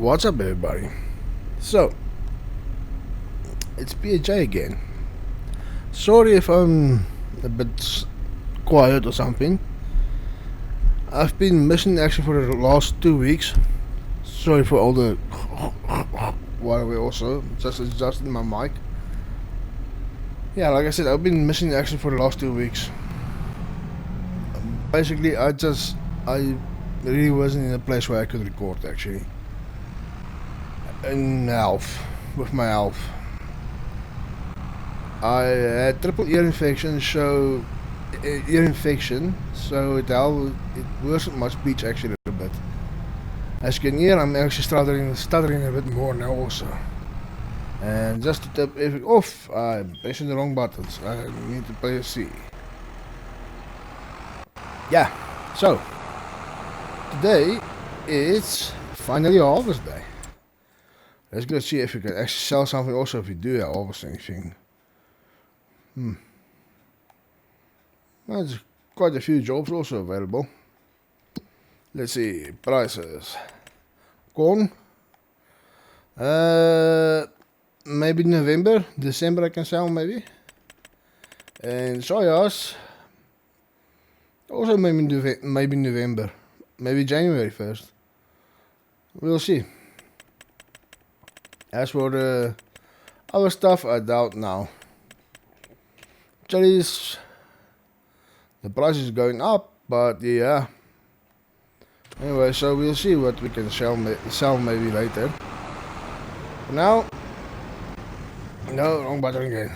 What's up, everybody? So, it's PHA again. Sorry if I'm a bit quiet or something. I've been missing action for the last 2 weeks. Sorry for all the while we also just adjusting my mic. Yeah, like I said, I've been missing action for the last 2 weeks. Basically, I really wasn't in a place where I could record actually. In health, with my health. I had triple ear infection, so it worsened my speech actually a little bit. As you can hear, I'm actually stuttering a bit more now also. And just to tap everything off, I'm pressing the wrong buttons. I need to press C. Yeah, so today it's finally harvest day. Let's go see if we can actually sell something also if we do harvest anything. There's quite a few jobs also available. Let's see, prices. Corn. Maybe November, December I can sell maybe. And soyas. Also maybe November. Maybe January 1st. We'll see. As for the other stuff, I doubt now. Chilies. The price is going up, but yeah. Anyway, so we'll see what we can sell maybe later. For now, no, wrong button again.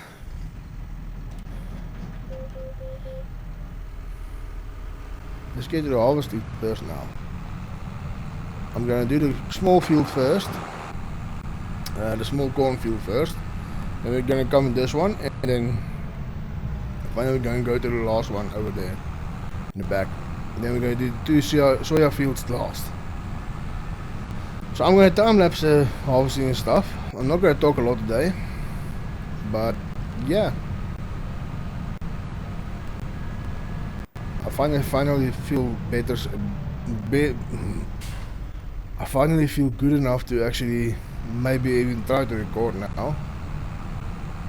Let's get to the harvesting first now. I'm gonna do the small field first. The small corn field first. Then we're gonna come in this one, and then finally we're gonna go to the last one over there in the back. And then we're gonna do the two soya fields last. So I'm gonna time lapse harvesting and stuff. I'm not gonna talk a lot today, but yeah. I finally feel better. I finally feel good enough to actually maybe even try to record now.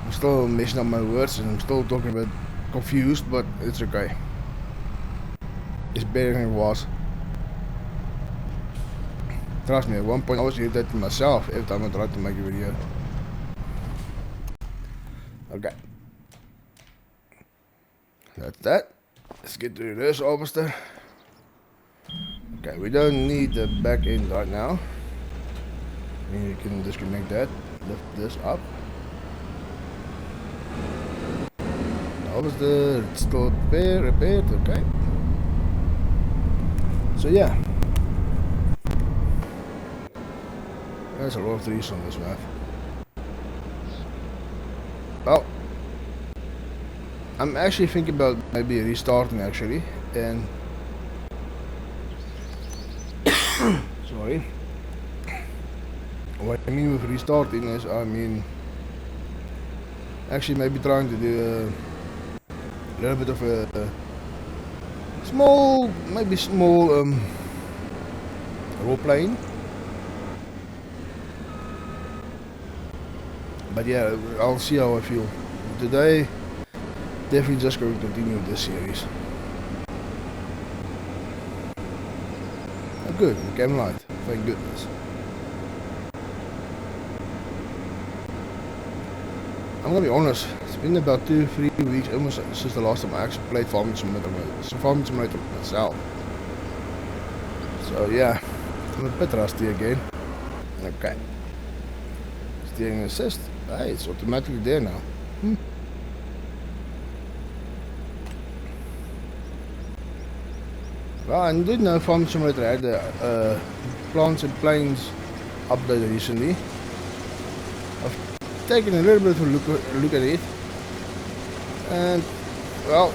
I'm still messing up my words and I'm still talking a bit confused, but it's okay. It's better than it was. Trust me, at one point I was irritating myself every time I tried to make a video. Okay. That's that. Let's get to this harvester. Okay, we don't need the back end right now. You can disconnect that. Lift this up. Harvester, it's still repaired, okay. So yeah. There's a lot of trees on this map. Well, I'm actually thinking about maybe restarting actually, and sorry. What I mean with restarting is, actually maybe trying to do a little bit of a small role playing. But yeah, I'll see how I feel. Today, definitely just going to continue this series. Oh, good, the camera light, thank goodness. I'm gonna be honest, it's been about 2-3 weeks almost since the last time I actually played Farming Simulator myself. So yeah, I'm a bit rusty again. Okay. Steering assist. Hey, it's automatically there now. Well, I did know Farming Simulator had the Plants and Plains update recently. I've taken a little bit of a look at it, and well,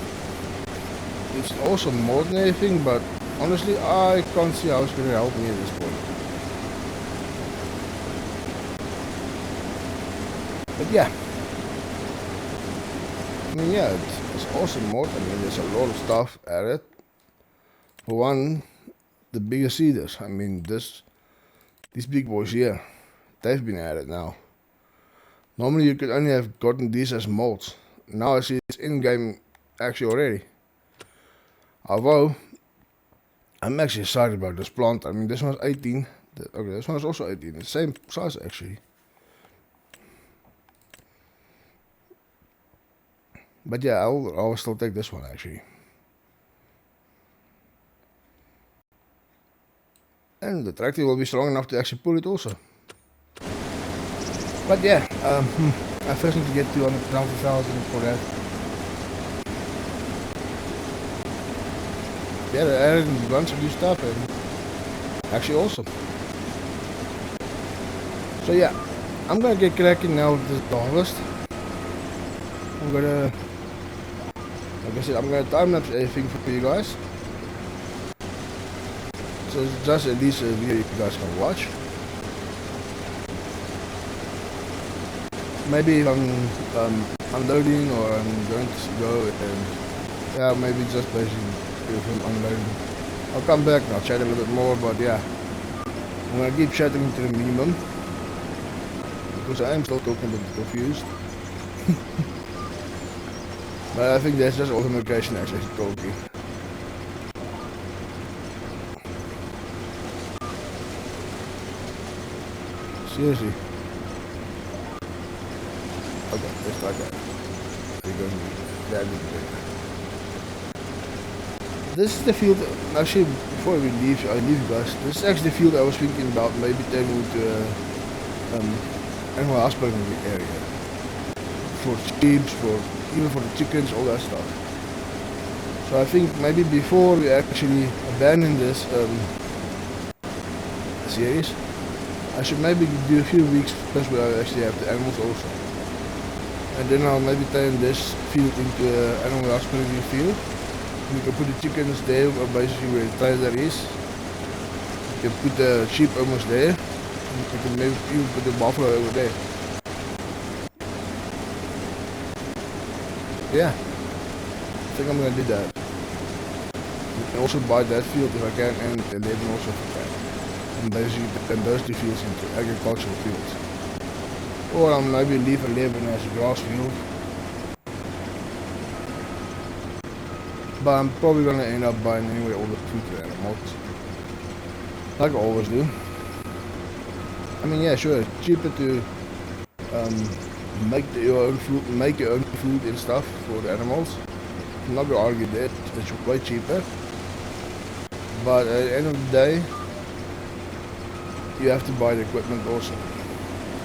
it's awesome more than anything, but honestly I can't see how it's going to help me at this point. But yeah, yeah, it's awesome mod. There's a lot of stuff added. For one, the bigger seeders. This these big boys here, they've been added now. Normally you could only have gotten these as molds. Now I see it's in-game actually already. Although, I'm actually excited about this plant. I mean, this one's 18. Okay, this one's also 18. It's the same size actually. But yeah, I'll still take this one actually. And the tractor will be strong enough to actually pull it also. But yeah, I first need to get 290,000 for that. Yeah, they added a bunch of new stuff and actually awesome. So yeah, I'm gonna get cracking now with this harvest. I'm gonna, like I said, I'm gonna time lapse everything for you guys. So it's just at least a video you guys can watch. Maybe if I'm unloading or I'm going to go and yeah, maybe just basically if I'm unloading. I'll come back and I'll chat a little bit more, but yeah, I'm gonna keep chatting to the minimum because I am still talking a bit confused. But I think that's just automation actually talking. Seriously. Okay, just like that. This is the field, actually before we leave, I leave you guys, this is actually the field I was thinking about maybe taking to animal husbandry area. For sheep, even for the chickens, all that stuff. So I think maybe before we actually abandon this series, I should maybe do a few weeks plus where I actually have the animals also. And then I'll maybe turn this field into an animal husbandry field. You can put the chickens there, basically where the trailer is. You can put the sheep almost there. You can maybe even put the buffalo over there. Yeah, I think I'm gonna do that. You can also buy that field if I can, and 11 also if I can. And basically turn those two fields into agricultural fields. Or I'll maybe leave 11 as a grass field. But I'm probably gonna end up buying anyway all the food for animals. Like I always do. I mean, yeah, sure, it's cheaper to make your own food and stuff for the animals. I'm not gonna argue that, it's way cheaper. But at the end of the day, you have to buy the equipment also.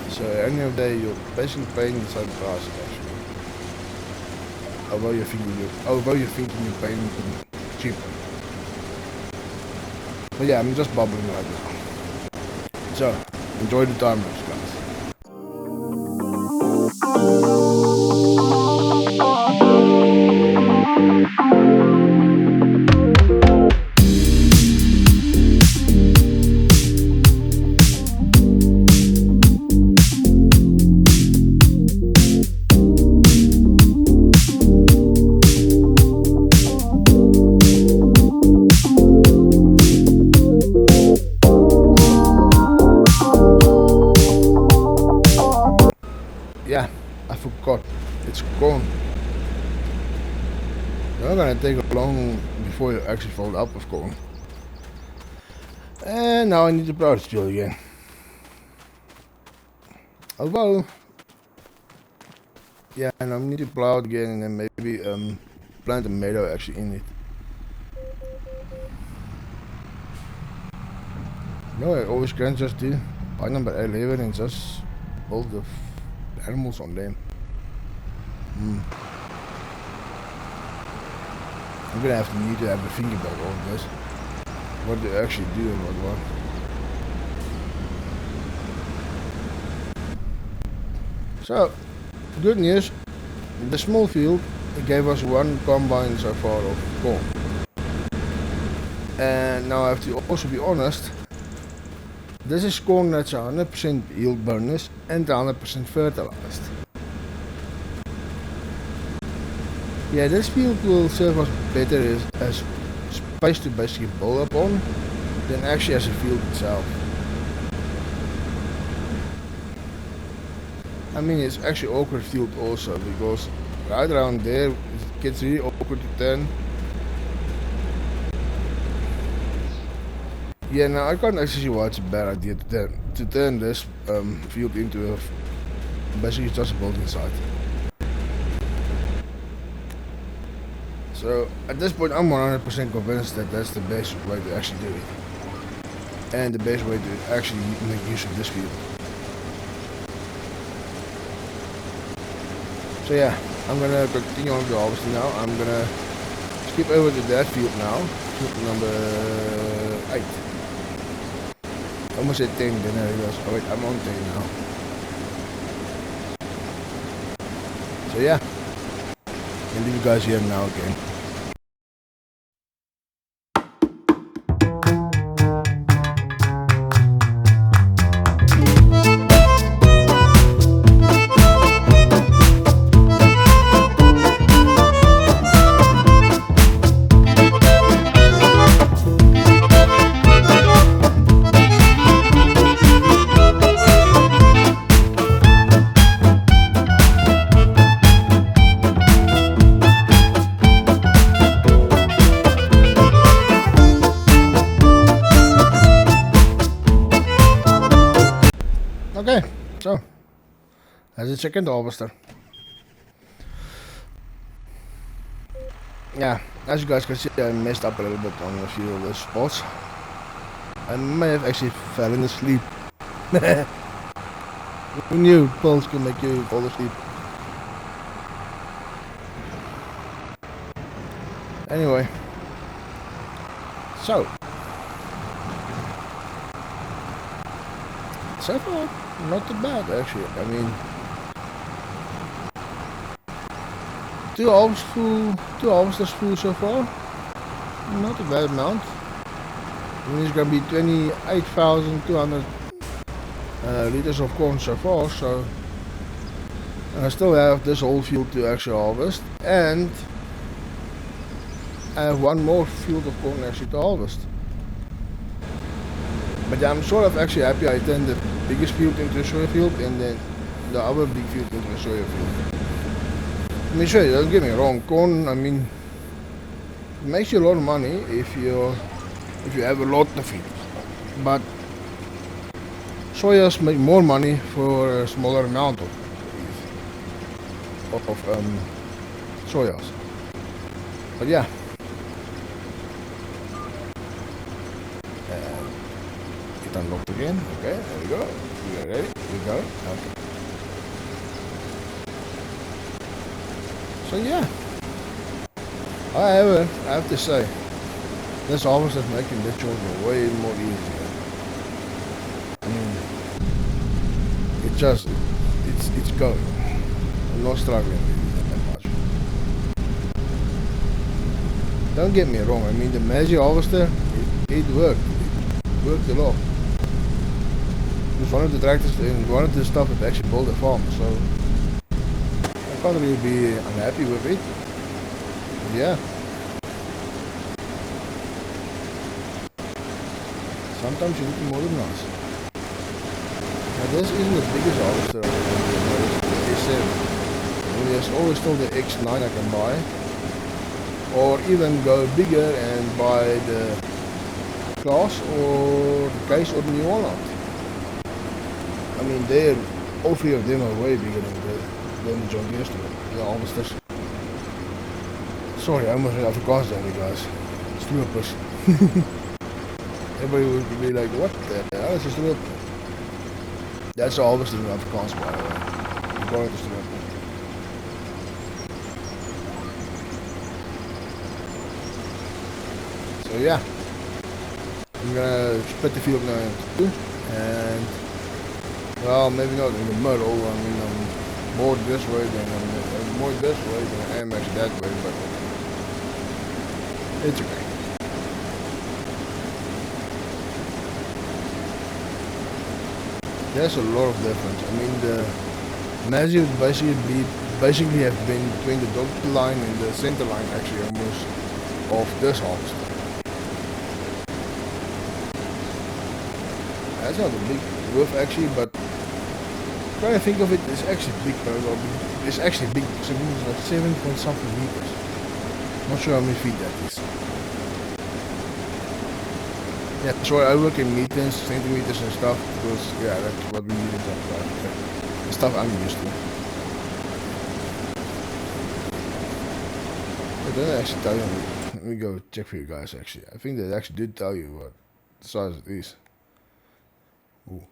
So at the end of the day, you're basically paying the same price actually. Although you're thinking you're paying cheaper. But yeah, I'm just bubbling right now. So, enjoy the time lapse, guys. Yeah, I forgot. It's gone. It's not gonna take long before you actually fold up with corn. And now I need to plow the field again. Although, yeah, and I need to plow it again and then maybe plant a meadow actually in it. You know what I always can just do? Buy number 11 and just build the animals on them. I'm gonna need to have a think about all of this. What they actually do and what. So, good news. The small field gave us one combine so far of corn. And now I have to also be honest. This is corn that's 100% yield bonus and 100% fertilized. Yeah, this field will serve us better as space to basically build up on than actually as a field itself. I mean, it's actually awkward field also, because right around there it gets really awkward to turn. Yeah, now I can't actually see why it's a bad idea to turn this field into a basically just a building site. So at this point I'm 100% convinced that that's the best way to actually do it. And the best way to actually make use of this field. So yeah, I'm gonna continue on with the harvesting now. I'm gonna skip over to that field now. Field number 8. I almost said 10, then I realized, oh wait, I'm on 10 now. So yeah, I'll leave you guys here now again. Okay, so that's the second harvester. Yeah, as you guys can see, I messed up a little bit on a few of the spots. I may have actually fallen asleep. Who knew pills can make you fall asleep? Anyway, so far not too bad actually. I mean, two harvesters full so far. Not a bad amount. I mean, it's gonna be 28,200 liters of corn so far. So I still have this whole field to actually harvest, and I have one more field of corn actually to harvest. But yeah, I'm sort of actually happy I turned the biggest field into a soya field and then the other big field into a soya field. I mean, sure, don't get me wrong, corn, I mean, it makes you a lot of money if you have a lot of fields. But soyas make more money for a smaller amount of soyas. But yeah. Unlocked again. Okay, there we go. We are ready. We go. Okay. So yeah. However, I have to say, this harvest is making this job way more easier. I mean, it's going. I'm not struggling with it that much. Don't get me wrong. I mean, the magic harvester, it worked. It worked a lot. It was one of the tractors and one of the stuff that actually built a farm, so I can't really be unhappy with it. But yeah. Sometimes you need more than nice. Now this isn't the biggest harvester on the S7. I mean, there's always still the X9 I can buy. Or even go bigger and buy the Class or the Case or the New Holland. I mean, all three of them are way bigger than the John Deere the harvesters. Sorry, I almost said Afrikaans there, you guys. Stroopers. Everybody would be like, what the hell is a strooper? That's a harvester in Afrikaans, by the way. You call it a strooper. So yeah, I'm gonna split the field now into two, and well, maybe not in the middle. I mean, I'm more this way than I am actually that way, but it's okay. There's a lot of difference. I mean, the measures basically have been between the dotted line and the center line actually almost of this harvest. That's not a big roof actually, but When I think of it, it's actually big. It's actually big. Because it means like 7 point something meters. Not sure how many feet that is. Yeah, so I work in meters, centimeters and stuff, because yeah, that's what we need in the stuff I'm used to. But then I actually tell you, let me go check for you guys actually. I think they actually did tell you what size it is. Ooh.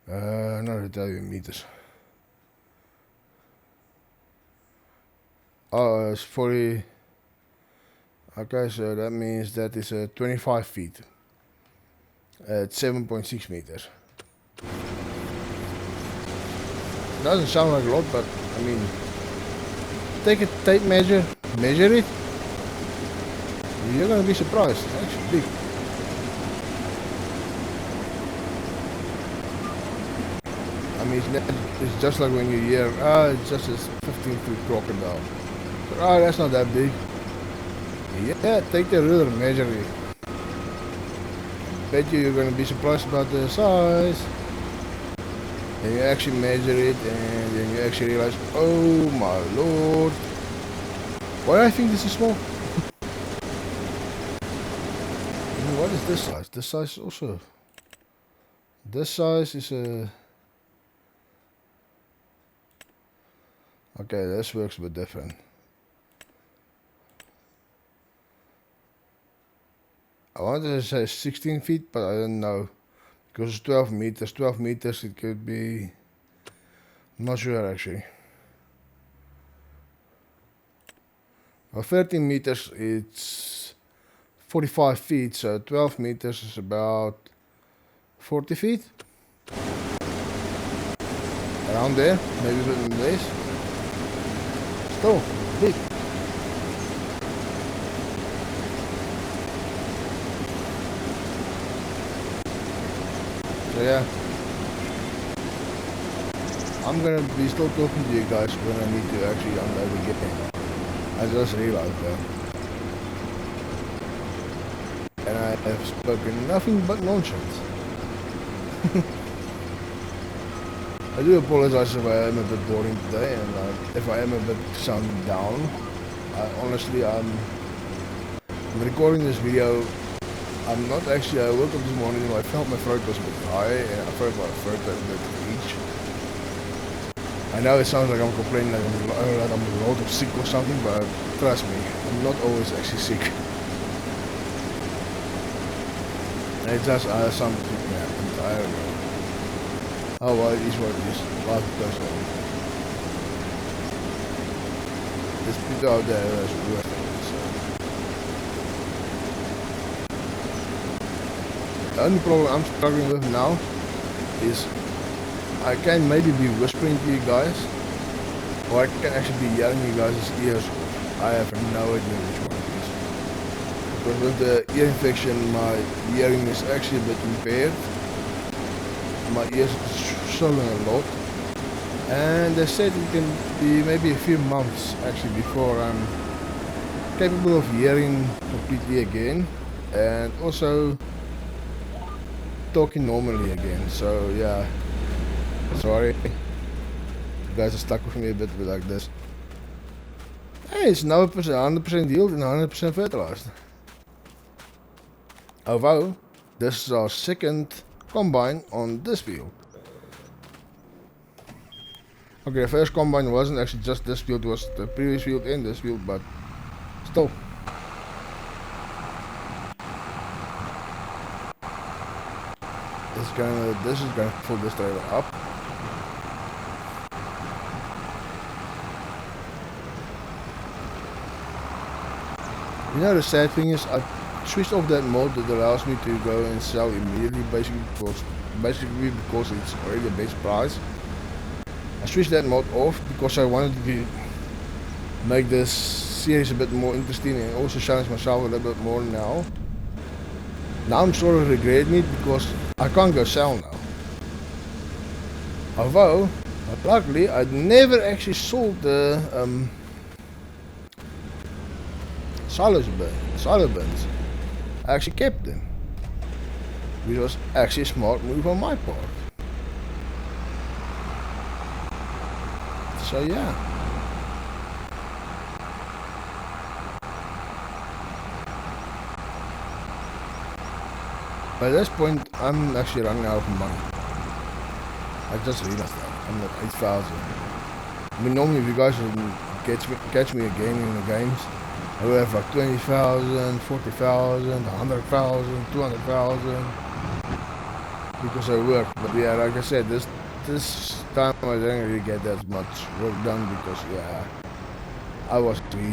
No, they tell you in meters. Oh, it's 40. Okay, so that means that is 25 feet at 7.6 meters. Doesn't sound like a lot, but I mean, take a tape measure, measure it. You're gonna be surprised. It's actually big. I mean, it's just like when you hear, it's just a 15-foot crocodile. But, that's not that big. Yeah, take the ruler and measure it. Bet you're gonna be surprised about the size. Then you actually measure it and then you actually realize, oh my lord. Why do I think this is small? What is this size? This size also. This size is a... Okay, this works a bit different. I wanted to say 16 feet, but I don't know. Because it's 12 meters. 12 meters it could be... I'm not sure actually. Well, 13 meters it's 45 feet, so 12 meters is about 40 feet. Around there, maybe a bit less. Still big. So yeah, I'm gonna be still talking to you guys when I need to actually unload the game. I just realized that. And I have spoken nothing but nonsense. I do apologize if I am a bit boring today and if I am a bit sounding down. Honestly, I'm recording this video. I'm not actually, I woke up this morning and I felt my throat was a bit dry and I felt my throat a bit weak. I know it sounds like I'm complaining like I'm a lot of sick or something, but trust me, I'm not always actually sick. And it's just something happened, I don't know. Oh well, it is what it is. Life is personal. There's people out there that's worth it, so. The only problem I'm struggling with now is I can maybe be whispering to you guys, or I can actually be yelling you guys' ears. I have no idea which one it is. Because with the ear infection, my hearing is actually a bit impaired. My ears are swollen a lot, and they said it can be maybe a few months actually before I'm capable of hearing completely again, and also talking normally again. So yeah, sorry, you guys are stuck with me a bit like this. Hey, it's now 100% yield and 100% fertilized. Although this is our second combine on this field. Okay, the first combine wasn't actually just this field, it was the previous field and this field, but still. This is gonna pull this trailer up. You know, the sad thing is I switched off that mode that allows me to go and sell immediately, basically because it's already a base price. I switched that mode off because I wanted to make this series a bit more interesting and also challenge myself a little bit more now. Now I'm sort of regretting it because I can't go sell now. Although, luckily I never actually sold the silo bins. I actually kept them, which was actually a smart move on my part. So yeah. By this point, I'm actually running out of money. I just realized that. I'm at 8,000. I mean, normally if you guys would catch me again in the games, I would have like 20,000, 40,000, 100,000, 200,000 because I work. But yeah, like I said, this time I didn't really get that much work done because yeah, I was really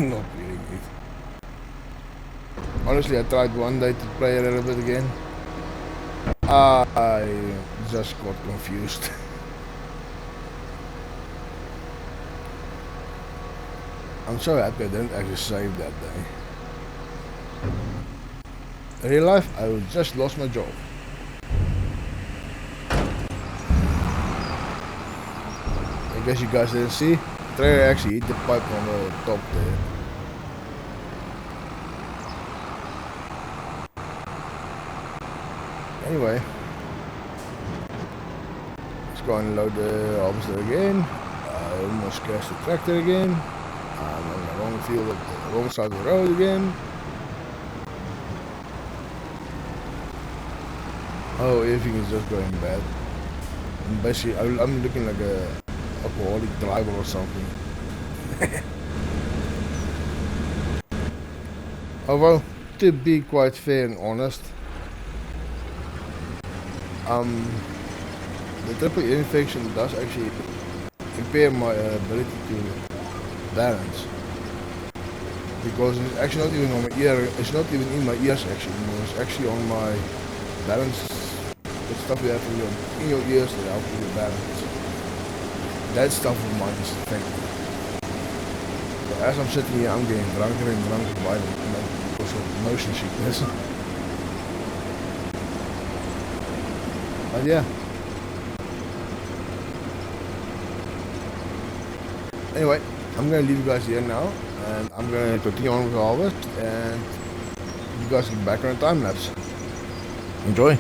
not feeling it. Honestly, I tried one day to play a little bit again. I just got confused. I'm so happy I didn't actually save that day. In real life, I would just lost my job. I guess you guys didn't see. The trailer actually hit the pipe on the top there. Anyway, let's go and load the harvester again. I almost crashed the tractor again. I'm on the wrong field, the wrong side of the road again. Oh, everything is just going bad. And basically, I'm looking like a alcoholic driver or something. Although, to be quite fair and honest, the triple ear infection does actually impair my ability to balance. Because it's actually not even on my ear, it's not even in my ears actually, it's actually on my balance. The stuff you have in your ears that help you balance. That stuff of mine is affecting. So as I'm sitting here, I'm getting drunker and drunker by because of motion sickness. But yeah. Anyway, I'm gonna leave you guys here now, and I'm gonna continue on with the harvest, and you guys get back on a time lapse. Enjoy.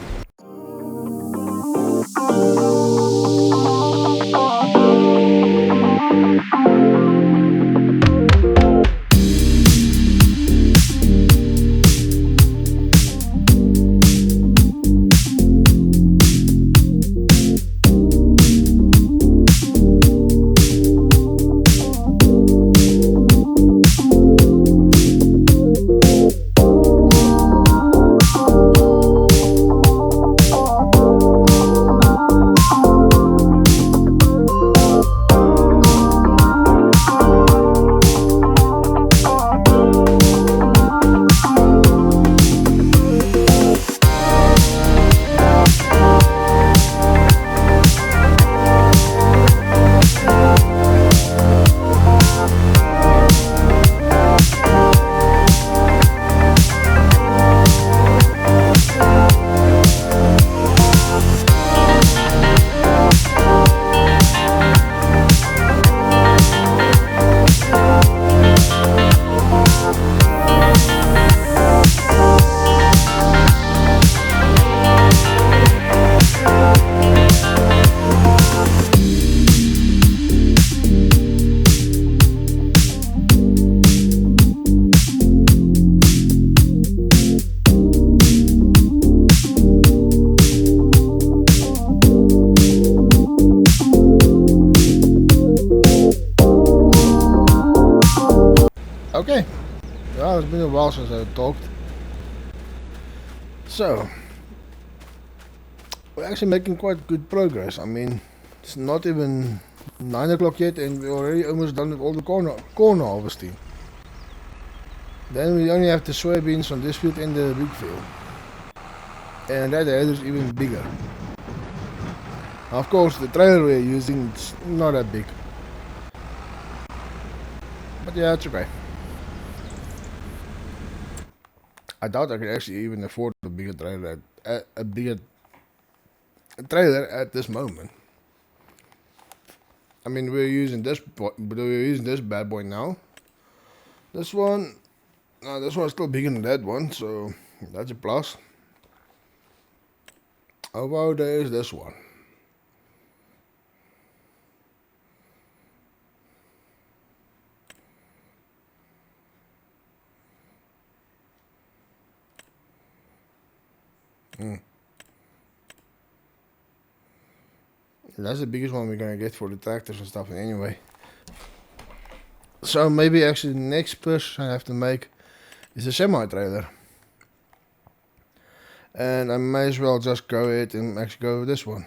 Okay, well, it's been a while since I talked. So, we're actually making quite good progress. I mean, it's not even 9 o'clock yet and we're already almost done with all the corn harvesting. Then we only have the soybeans on this field and the big field. And that area is even bigger. Of course, the trailer we're using is not that big. But yeah, it's okay. I doubt I could actually even afford a bigger trailer at this moment. I mean, we're using this bad boy now. This one, this one's still bigger than that one, so that's a plus. Although there is this one. That's the biggest one we're gonna get for the tractors and stuff anyway. So maybe actually the next push I have to make is a semi-trailer. And I may as well just go ahead and actually go with this one.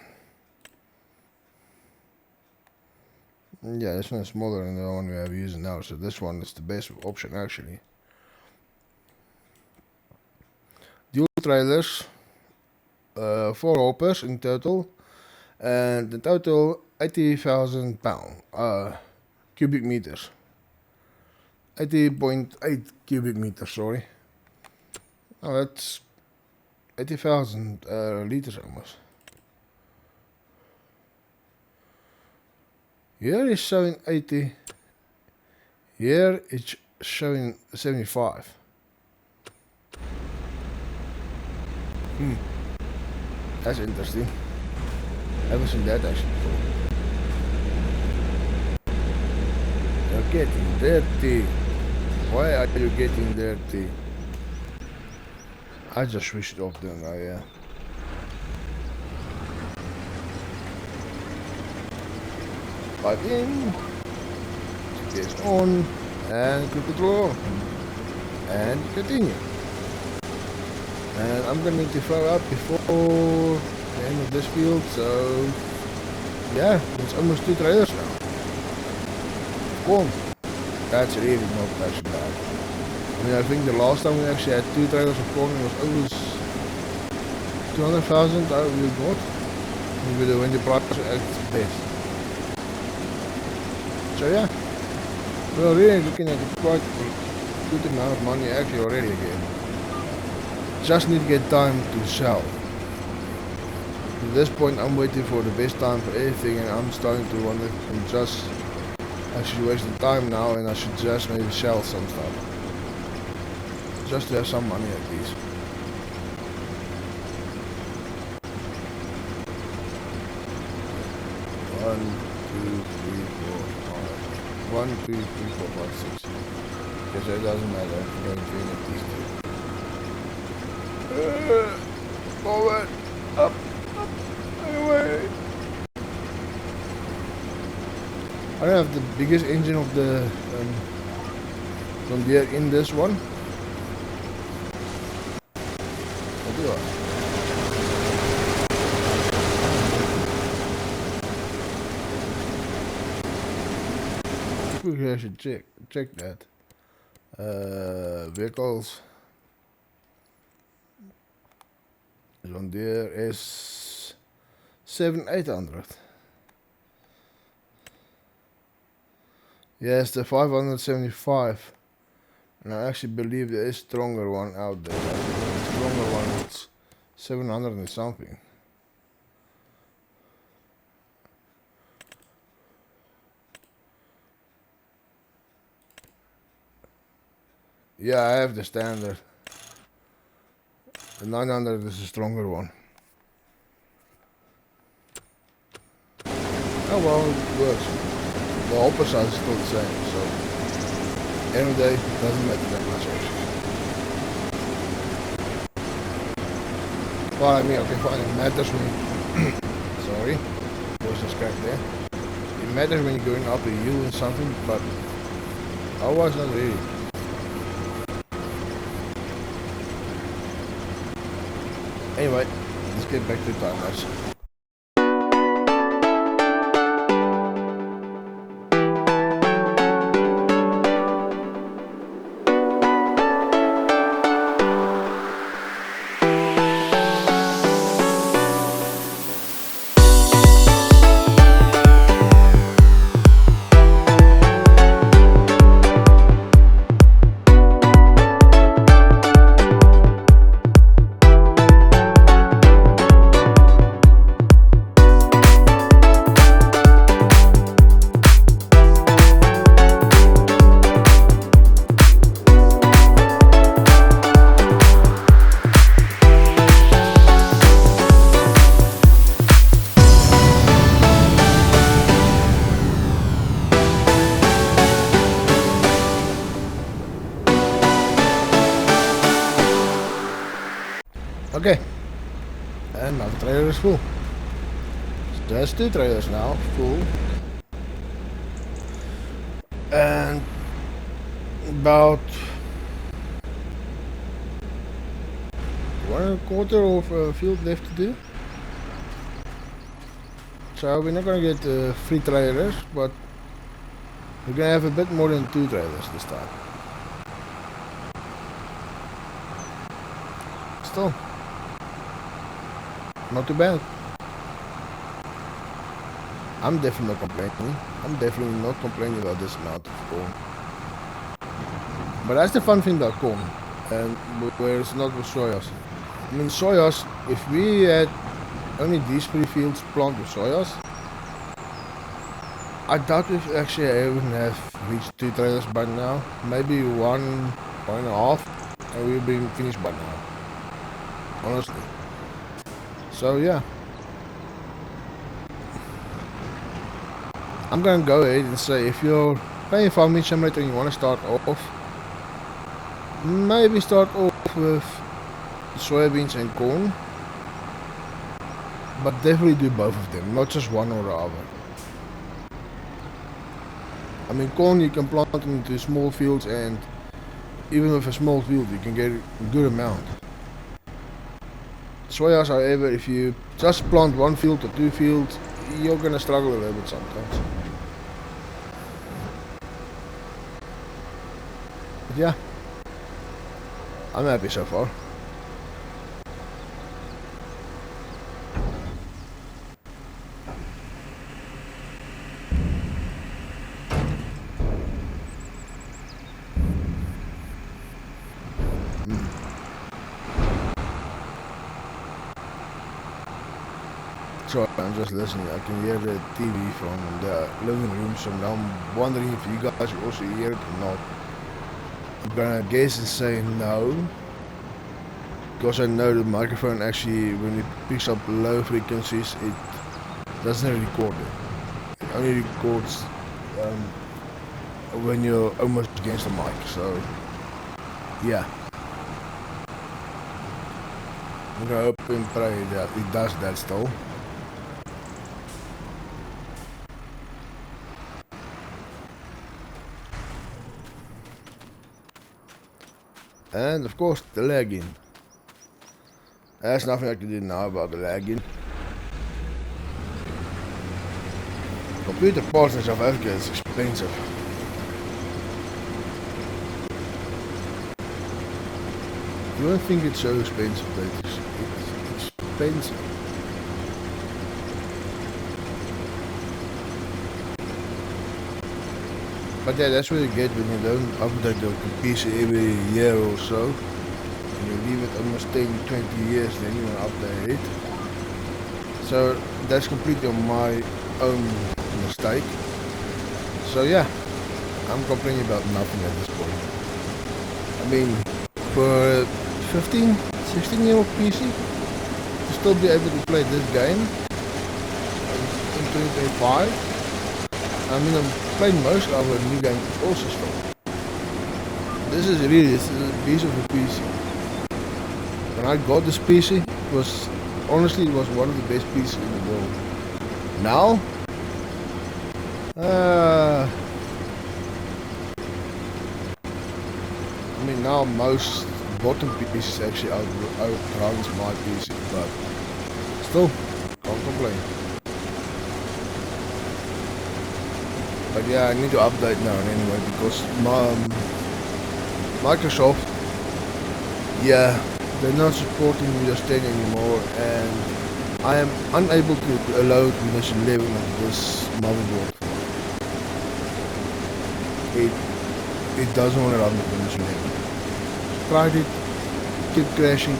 Yeah, this one is smaller than the one we have using now, so this one is the best option actually. Dual trailers, 4 hoppers in total, and in total 80,000 cubic meters. 80.8 cubic meters, sorry. Oh, that's 80,000 liters almost. Here is showing 80. Here it's showing 75. That's interesting. Haven't seen that actually before. You're getting dirty. Why are you getting dirty? I just switched it off then, yeah. Pipe in. It's on. And click control. And continue. And I'm going to need to throw up before the end of this field, so yeah, it's almost 2 trailers now. Boom. That's really not that bad. I mean, I think the last time we actually had 2 trailers of corn was almost 200,000 out we got. Maybe when the price was at its best. So yeah, we're really looking at quite a good amount of money actually already again. Just need to get time to sell. At this point I'm waiting for the best time for everything, and I'm starting to wonder if I'm just actually wasting time now and I should just maybe sell some stuff. Just to have some money at least. One, two, three, four, five. 1, 2, 3, 4, 5, 6. Because it doesn't matter. I'm going to at these 2. Forward, up, away. I don't have the biggest engine of the John Deere in this one. What do I? I think I should check that. Vehicles. John Deere is 7800. Yes, the 575. And I actually believe there is a stronger one out there. The stronger one is 700 and something. Yeah, I have the standard. The 900 is a stronger one. Oh well, it works. The hopper size is still the same, so end of the day, it doesn't matter that much actually. Well, I mean, okay, fine, it matters when sorry, voice is cracked there. It matters when you're going up a hill and something, but otherwise not really. Anyway, let's get back to the time lapse. And now the trailer is full. So there's 2 trailers now, full. And about 1/4 of a field left to do. So we're not gonna get 3 trailers, but we're gonna have a bit more than 2 trailers this time. Still, not too bad. I'm definitely not complaining. I'm definitely not complaining about this amount of corn. But that's the fun thing about corn, and where it's not with soyas. I mean, soyas, if we had only these 3 fields planted with soyas, I doubt if actually I even have reached 2 trailers by now. Maybe 1.5, and we've been finished by now. Honestly. So yeah. I'm gonna go ahead and say, if you're playing Farming Simulator and you want to start off, maybe start off with soybeans and corn, but definitely do both of them, not just one or the other. I mean, corn you can plant into small fields, and even with a small field you can get a good amount. Soyas, however, if you just plant 1 field or 2 fields, you're gonna struggle a little bit sometimes. But yeah, I'm happy so far. Sorry, I'm just listening. I can hear the TV from the living room, so now I'm wondering if you guys also hear it or not. I'm gonna guess and say no, because I know the microphone actually, when it picks up low frequencies, it doesn't record it. It only records when you're almost against the mic, so yeah. I'm gonna hope and pray that it does that still. And of course the lagging. There's nothing I can do now about the lagging. Computer parts in South Africa is expensive. You don't think it's so expensive, but it's expensive. But yeah, that's what you get when you don't update your PC every year or so. And you leave it almost 10-20 years, then you want to update it. So that's completely on my own mistake. So yeah, I'm complaining about nothing at this point. I mean, for 15, 16-year-old PC to still be able to play this game in 2025. I mean, I'm playing most of our new games also still. This is a piece of a PC. When I got this PC, it was honestly one of the best PCs in the world. Now, I mean, now most bottom PCs actually outruns my PC, but still, can't complain. But yeah, I need to update now anyway, because Microsoft, yeah, they're not supporting Windows 10 anymore, and I am unable to load Windows 11 on this motherboard. It doesn't want to run with Windows 11. Tried it, kept crashing.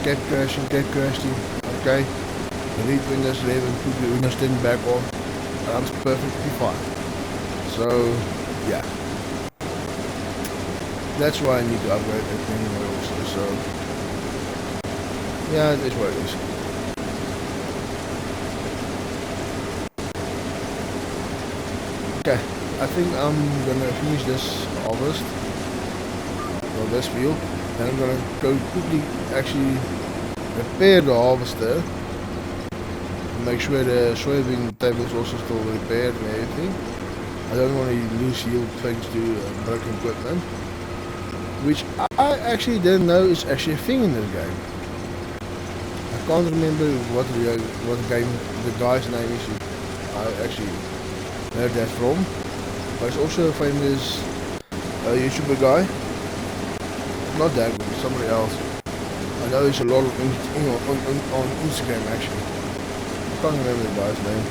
Okay, delete Windows 11, put the Windows 10 back on, runs perfectly fine. So, yeah. That's why I need to upgrade it anyway also, so yeah, it is what it is. Okay, I think I'm gonna finish this harvest, or this field, and I'm gonna go quickly actually repair the harvester, make sure the soybean table is also still repaired and everything. I don't want to lose yield thanks to broken equipment, which I actually didn't know is actually a thing in this game. I can't remember what game the guy's name is. I actually heard that from, but it's also a famous YouTuber guy. Not that one, somebody else. I know he's a lot on Instagram actually. I can't remember the guy's name.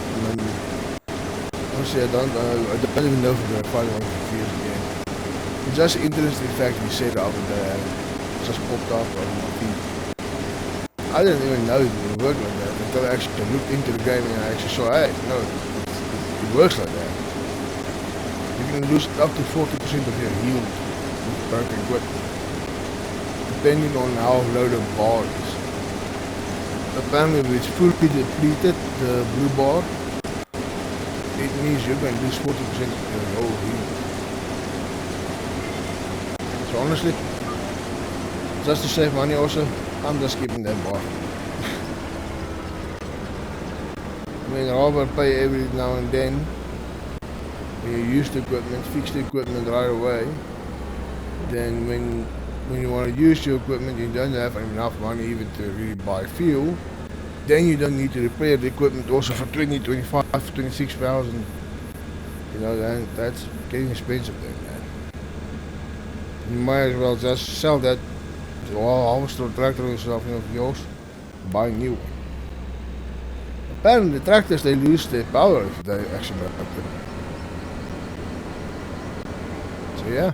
Honestly, I don't even know if I'm going to find one for years again. It's just an interesting fact he said the other day, it just popped up on my feed. I didn't even know it would work like that until I actually looked into the game and I actually saw, hey, no, it works like that. You can lose up to 40% of your yield with broken equipment, depending on how low the bar is. Apparently, if it's fully depleted, the blue bar, it means you're going to lose 40% of your whole yield. So honestly, just to save money also, I'm just keeping that bar. I mean, I'd rather pay every now and then when you use the equipment, fix the equipment right away, then when you want to use your equipment, you don't have enough money even to really buy fuel, then you don't need to repair the equipment also for 20, 25, 26,000. You know, then that's getting expensive then, man. You might as well just sell that or harvester tractor or something of yours, buy a new one. Apparently the tractors, they lose their power if they actually break them. So yeah,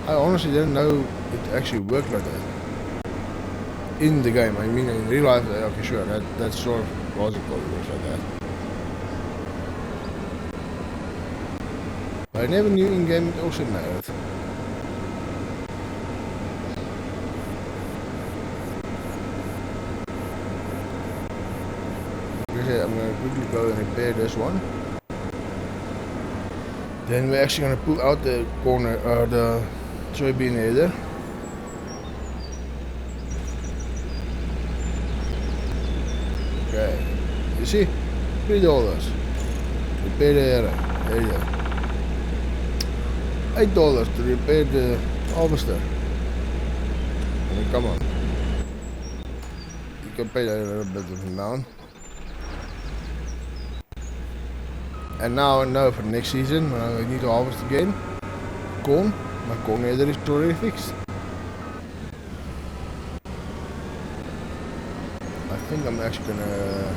I honestly didn't know it actually worked like that in the game. I mean, in real life, okay, sure, that's sort of logical, it works like that. But I never knew in game it also mattered. I'm going to quickly go and repair this one. Then we're actually going to pull out the corner, the soybean header. Okay, you see, $3. Repair the header. There you go. $8 to repair the harvester. I mean, come on. You can pay that a little bit of amount. And now I know for the next season when I need to harvest again, corn, my corn header is already fixed. I think I'm actually gonna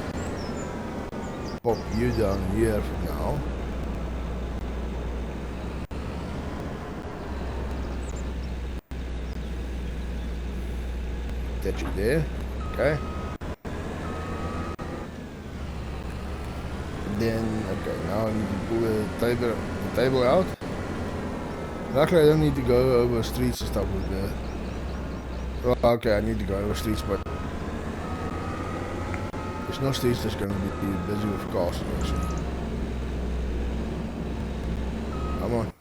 pop you down here for now. Attach it there, okay. Then, okay, now I need to pull the table out. Luckily I don't need to go over streets and stuff with the... Well, okay, I need to go over streets, but... There's no streets that's gonna be busy with cars, actually. Come on.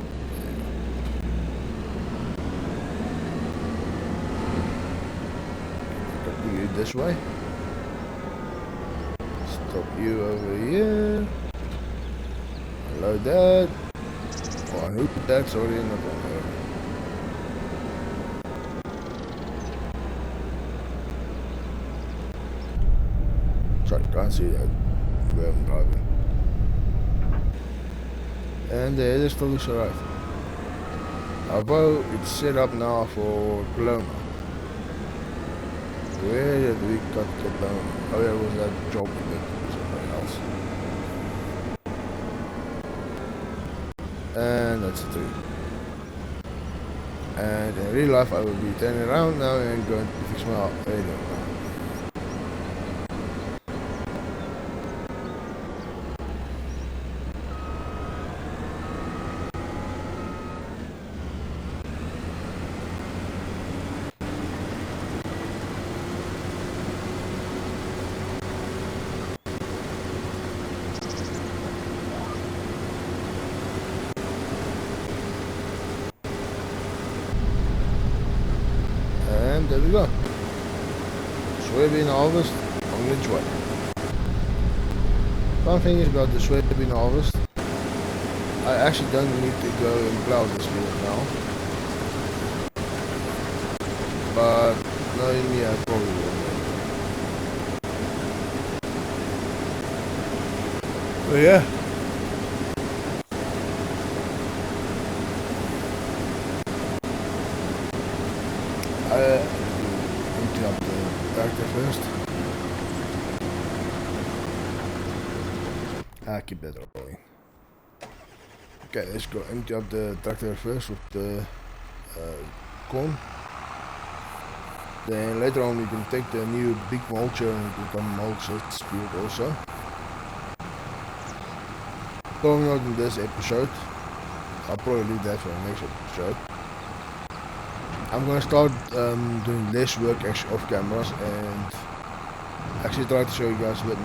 I'll do it this way. Stop you over here. Load that. Oh, and who that's already in the corner. Sorry, can't see that. Where I'm driving. And the header still looks alright. Although it's set up now for Kelowna. Where did we cut Kelowna? Oh yeah, it was that job we did. Else. And that's a 3. And in real life I will be turning around now and going to fix my radio. And there we go. Soybean harvest on its way. One thing is about the soybean harvest. I actually don't need to go and plow this field now. But knowing me, I probably will. But yeah. Empty up the tractor first. Keep that rolling. Okay, let's go empty up the tractor first with the corn. Then later on we can take the new big mulcher and we can mulch this field also. Probably not in this episode. I'll probably leave that for the next episode. I'm gonna start doing less work actually off cameras and actually try to show you guys a bit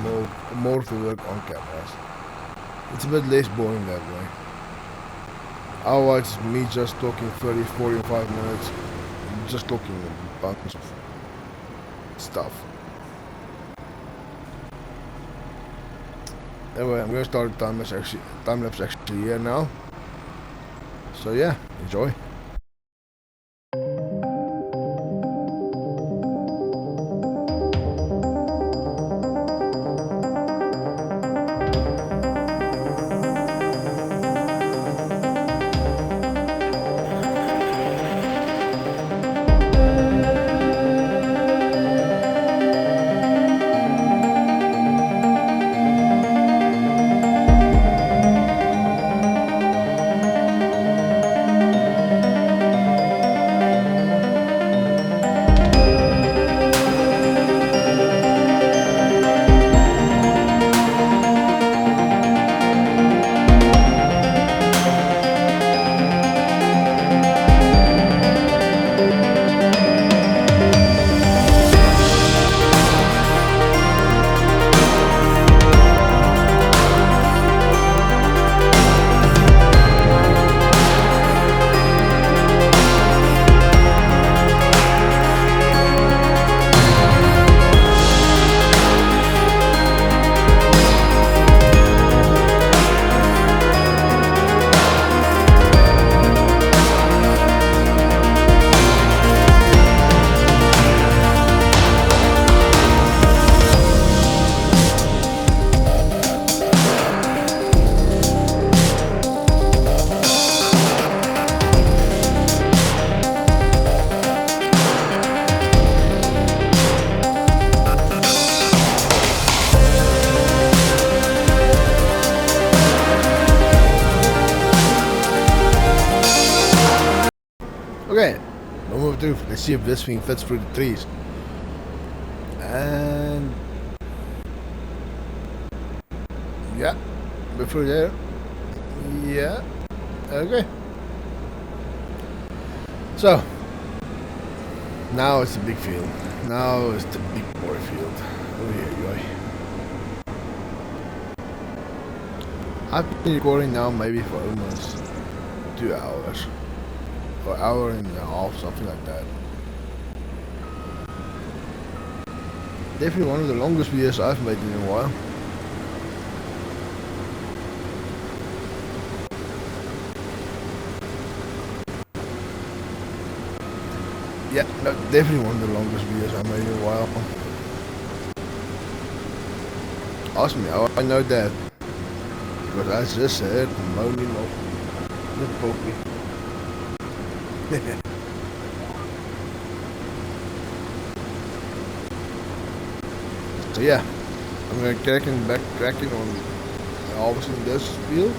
more of the work on cameras. It's a bit less boring that way. Otherwise, me just talking 30, 45 minutes, just talking a bunch of stuff. Anyway, I'm gonna start a time lapse actually here now. So yeah, enjoy. Okay, no more through. Let's see if this thing fits through the trees. And yeah, before there. Yeah. Okay. So now it's a big field. Now it's the big boy field. Oh yeah, I've been recording now maybe for almost 2 hours. Or hour and a half, something like that. Definitely one of the longest videos I've made in a while. Yeah, no, definitely one of the longest videos I made in a while. Ask me how I know that. Because I just heard moaning of the puppy. So yeah, I'm gonna cracking on harvesting this field,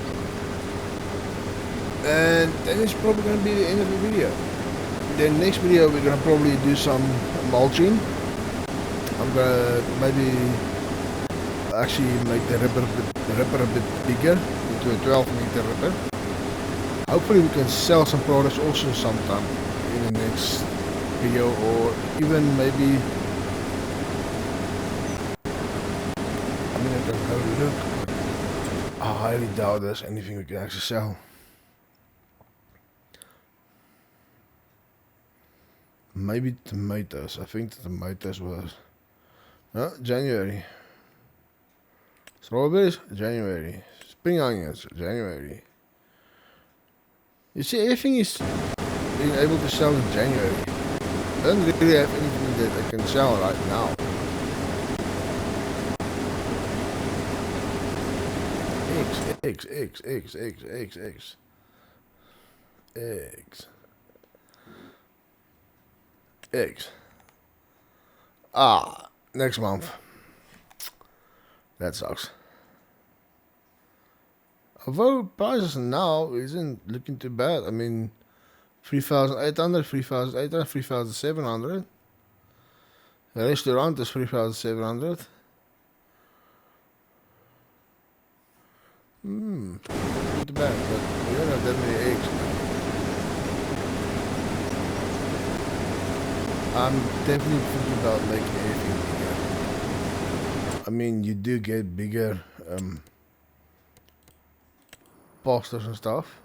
and that is probably gonna be the end of the video. The next video we're gonna probably do some mulching. I'm gonna maybe actually make the ripper a bit bigger into a 12-meter ripper. Hopefully we can sell some products also sometime in the next video, or even maybe, I mean, I can go look, but I highly doubt there's anything we can actually sell. Maybe tomatoes. I think the tomatoes was January. Strawberries, January. Spring onions, January. You see, everything is being able to sell in January. I don't really have anything that I can sell right now. Eggs. Ah, next month. That sucks. Although prices now isn't looking too bad. I mean, 3,800, 3,800, 3,700. The restaurant is 3,700. Not too bad, but we don't have that many eggs now. I'm definitely thinking about making everything bigger. I mean, you do get bigger pastures and stuff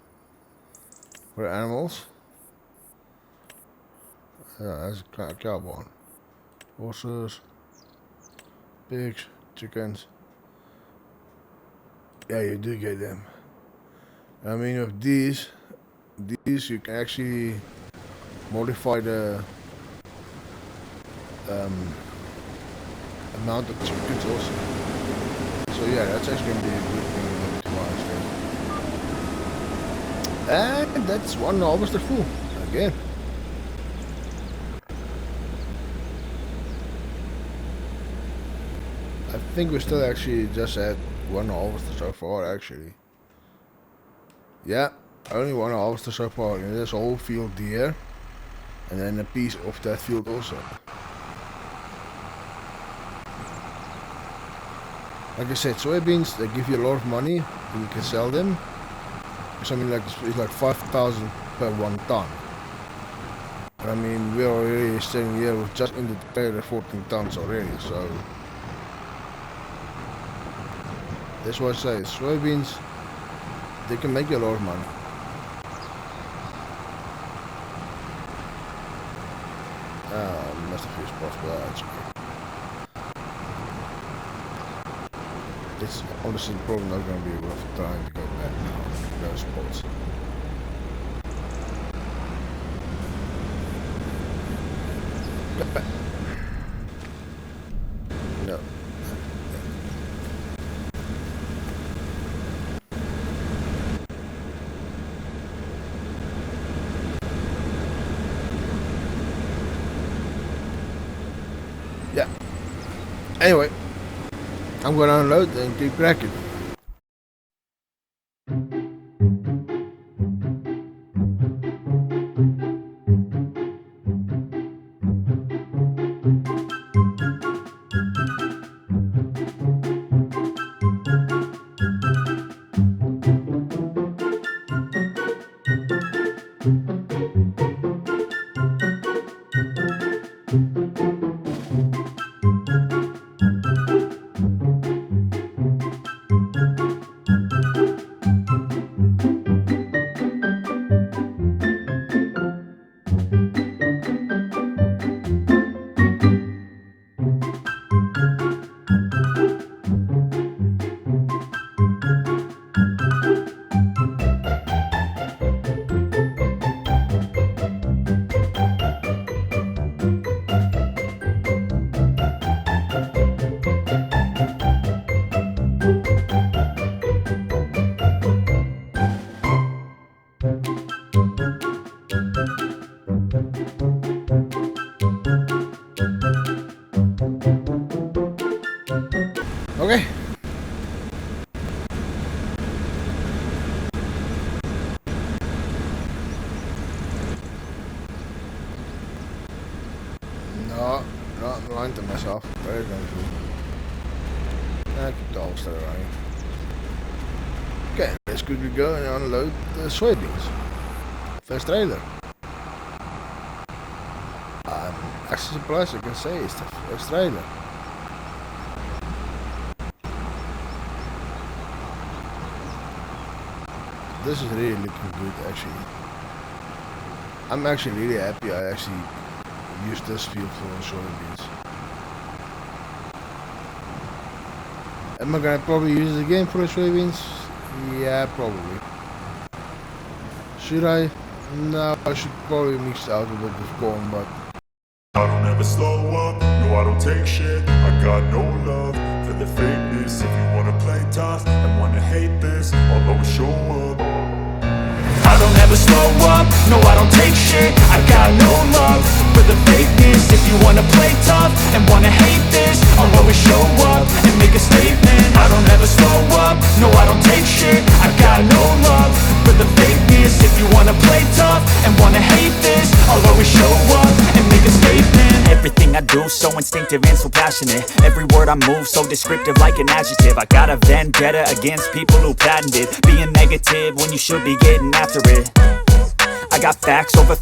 for animals. Yeah, that's a cow barn. Horses, pigs, chickens. Yeah, you do get them. I mean, with these you can actually modify the amount of chickens also. So yeah, that's actually going to be a good thing to buy. And that's one harvester full again. I think we still actually just had one harvester so far actually. Yeah, only one harvester so far in this whole field here. And then a piece of that field also. Like I said, soybeans, they give you a lot of money and you can sell them. Something like it's like 5,000 per 1 ton. And I mean, we're already sitting here with just in the trailer 14 tons already, so that's why I say soybeans, they can make you a lot of money. Must have used possible actually. It's honestly probably not going to be worth trying to go back now to those spots. No. Yeah. Anyway, I'm going to unload and keep cracking. Okay. No, I'm lying to myself. Very painful. I keep the holster running. Okay, let's quickly go and unload the soybeans. First trailer. I'm actually surprised I can say it's the first trailer. This is really looking good actually. I'm actually really happy I actually used this field for soybeans. Am I gonna probably use it again for the soybeans? Yeah, probably. Should I? No, I should probably mix it out a bit with corn, but I don't ever slow up, no I don't take shit. I got no love for the fakeness. If you wanna play tough and wanna hate this, I'll always show up. I don't ever slow up, no I don't take shit. I got no love for the fakeness. If you wanna play tough and wanna hate this, I'll always show up and make a statement. I don't ever slow up, no I don't take shit. I got no love for the fakeness. If you wanna play tough and wanna hate this, I'll always show up and make a statement. Everything I do so instinctive and so passionate. Every word I move so descriptive like an adjective. I got a vendetta against people who patented being negative when you should be getting after it. I got facts over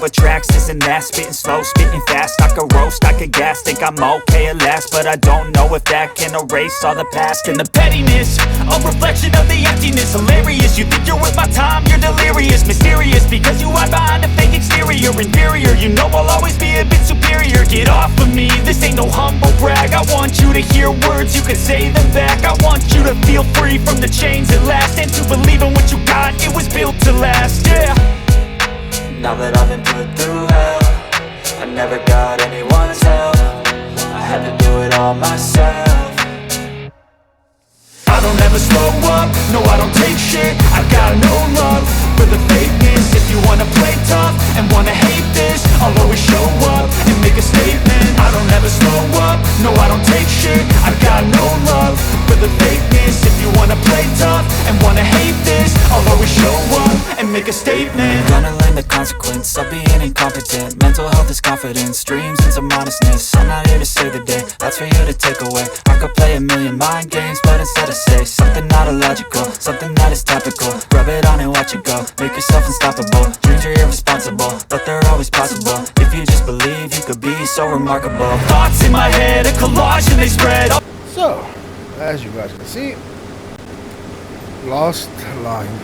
tracks, this and that. Spitting slow, spitting fast, I could roast, I could gas. Think I'm okay at last, but I don't know if that can erase all the past. And the pettiness, a reflection of the emptiness. Hilarious, you think you're worth my time, you're delirious. Mysterious, because you hide behind a fake exterior. Inferior, you know I'll always be a bit superior. Get off of me, this ain't no humble brag. I want you to hear words, you can say them back. I want you to feel free from the chains at last, and to believe in what you got, it was built to last, yeah. Now that I've been put through hell, I never got anyone's help. I had to do it all myself. I don't ever slow up, no I don't take shit. I got no love for the fakeness. If you wanna play tough and wanna hate this, I'll always show up and make a statement. I don't ever slow up, no I don't take shit. I got no love for the fakeness. If you wanna play tough and wanna hate this, I'll always show up and make a statement. Gonna learn the consequence of being incompetent. Mental health is confidence, dreams and some honestness. I'm not here to save the day, that's for you to take away. I could play a million mind games, but instead I say something not illogical, something that is topical. Rub it on and watch it go, make yourself unstoppable. Dreams are irresponsible, but they're always possible. If you just believe, you could be so remarkable. Thoughts in my head, a collage and they spread. so as you guys can see, last line,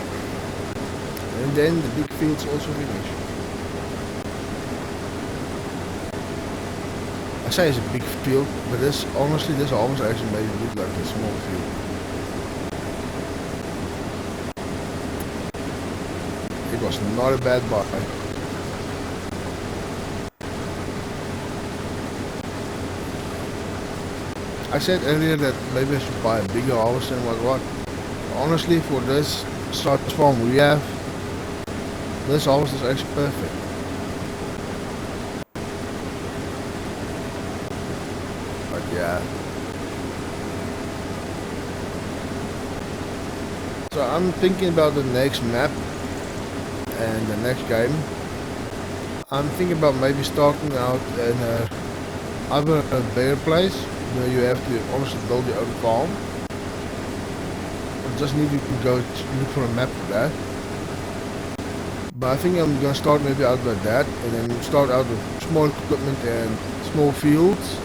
and then the big field's also finished. I say it's a big field, but this honestly, this almost actually made it look like a small field. It was not a bad buy. I said earlier that maybe I should buy a bigger harvester and what. Honestly, for this size farm we have, this harvester is actually perfect. But yeah. So I'm thinking about the next map and the next game. I'm thinking about maybe starting out in either a bigger place where you have to honestly build your own farm. I just need to go look for a map for that. But I think I'm gonna start maybe out like that, and then start out with small equipment and small fields,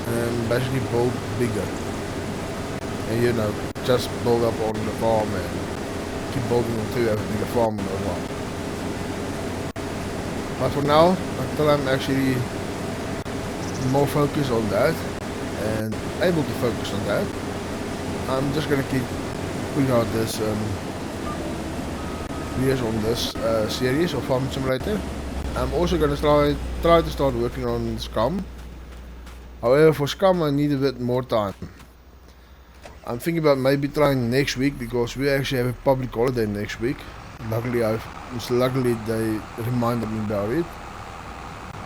and basically build bigger. And you know, just build up on the farm and keep building until you have a bigger farm as well. But for now, until I'm actually more focused on that and able to focus on that, I'm just gonna keep putting out this videos on this series of Farm Simulator. I'm also gonna try to start working on Scum. However, for Scum I need a bit more time. I'm thinking about maybe trying next week, because we actually have a public holiday next week. Luckily they reminded me about it.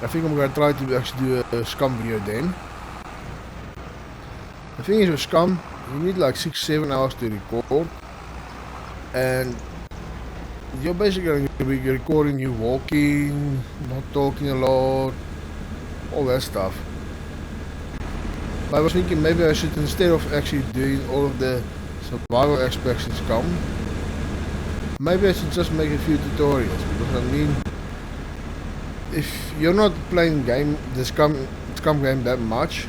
I think I'm gonna try to actually do a Scum video then. The thing is with Scum, you need like 6-7 hours to record, and you're basically going to be recording you walking, not talking a lot, all that stuff. But I was thinking maybe I should, instead of actually doing all of the survival aspects in Scum, maybe I should just make a few tutorials. Because I mean, if you're not playing the Scum game that much,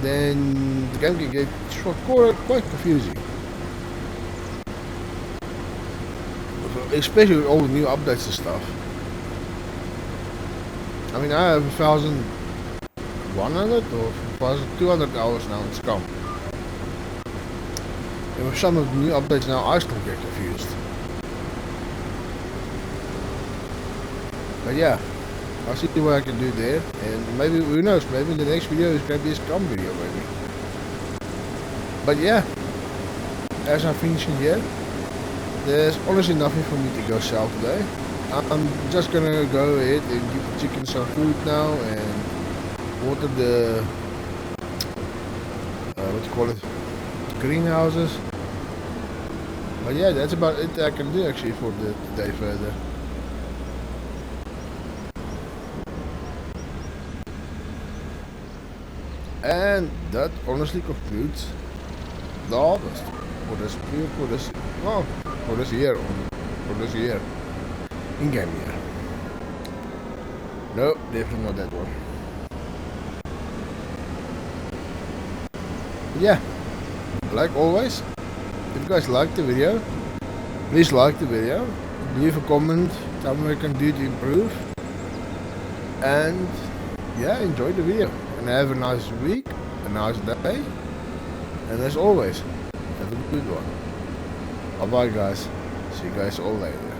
then the game can get quite confusing. Especially with all the new updates and stuff. I mean, I have 1100 or past 200 hours now, it's come. And with some of the new updates now, I still get confused. But yeah, I'll see what I can do there, and maybe, who knows, maybe the next video is going to be a scrum video maybe. But yeah, as I'm finishing here, there's honestly nothing for me to go sell today. I'm just gonna go ahead and give the chicken some food now and water the, what you call it, greenhouses. But yeah, that's about it I can do actually for the day further. And that honestly concludes the harvest for this year, in-game year. No, definitely not that one. But yeah, like always, if you guys liked the video, please like the video, leave a comment, tell me what I can do to improve, and yeah, enjoy the video, and have a nice week, a nice day, and as always, have a good one. Bye bye guys, see you guys all later.